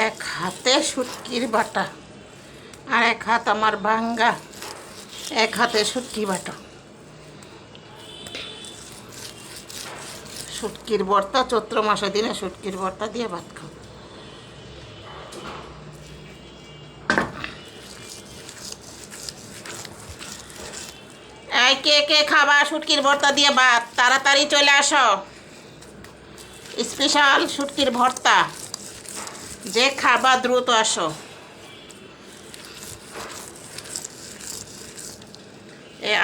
এক হাতে শুটকির বাটা আর এক হাত আমার ভাঙ্গা, এক হাতে শুটকি বাটা। শুটকির ভর্তা, চৈত্র মাসে দিনে শুটকির ভর্তা দিয়ে ভাত খাও। এই কে কে খাবা শুটকির ভর্তা দিয়ে ভাত? তাড়াতাড়ি চলে আসো। স্পেশাল শুটকির ভর্তা, যে খাবা দ্রুত আসো।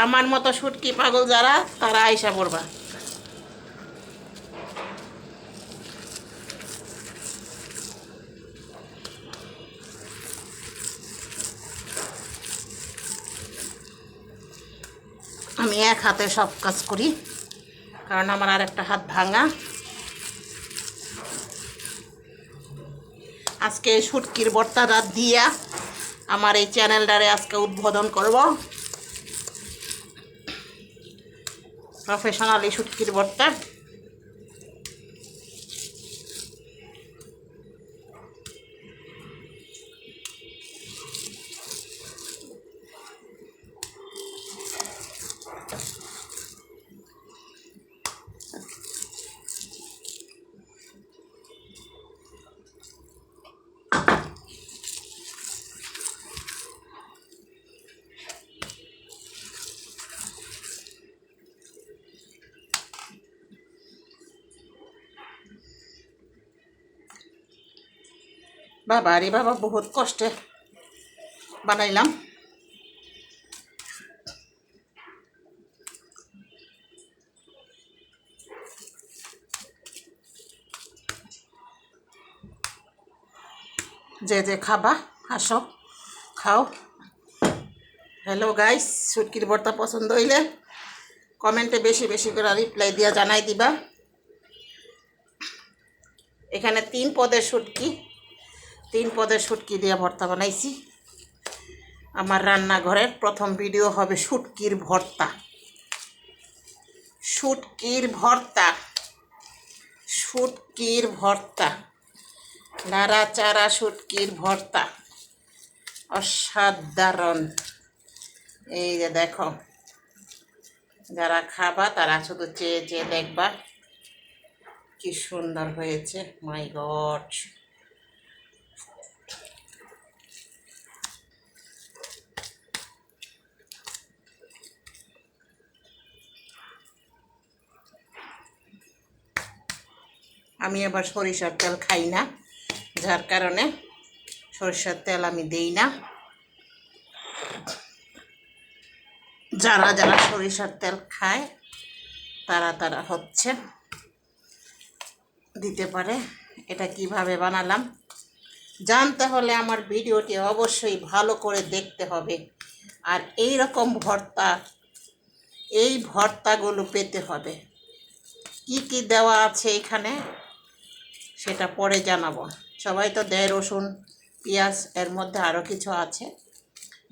আমার মতো শুটকি পাগল যারা, তারা আইসা পড়বা। আমি এক হাতে সব কাজ করি, কারণ আমার আর একটা হাত ভাঙা। আজকে শুটকির ভর্তাটা দিয়া আমার এই চ্যানেলটারে আজকে উদ্বোধন করব। প্রফেশনালি শুটকির ভর্তা। বাবা রে বাবা, বহুত কষ্টে বানাইলাম। যে যে খাবা আসো, খাও। হ্যালো গাইস, শুটকির ভর্তা পছন্দ হইলে কমেন্টে বেশি বেশি করে রিপ্লাই দিয়া জানাই দিবা। এখানে 3 পদের শুটকি দিয়ে ভর্তা বানাইছি। আমার রান্নাঘরের প্রথম ভিডিও হবে শুটকির ভর্তা। শুটকির ভর্তা, নাড়াচাড়া শুটকির ভর্তা, অসাধারণ। এই যে দেখো, যারা খাবা তারা শুধু চেয়ে চেয়ে দেখবা কি সুন্দর হয়েছে। মাই গড, আমি আবার সরিষার তেল খাই না, যার কারণে সরিষার তেল আমি দেই না। যারা যারা সরিষার তেল খায় তারা হচ্ছে দিতে পারে। এটা কিভাবে বানালাম জানতে হলে আমার ভিডিওটি অবশ্যই ভালো করে দেখতে হবে। আর এই রকম ভর্তাগুলো পেতে হবে। কি কি দেওয়া আছে এখানে সেটা পরে জানাবো। সবাই তো দেয় রসুন, পেঁয়াজ, এর মধ্যে আরও কিছু আছে।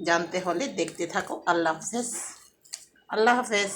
জানতে হলে দেখতে থাকো। আল্লাহ হাফেজ।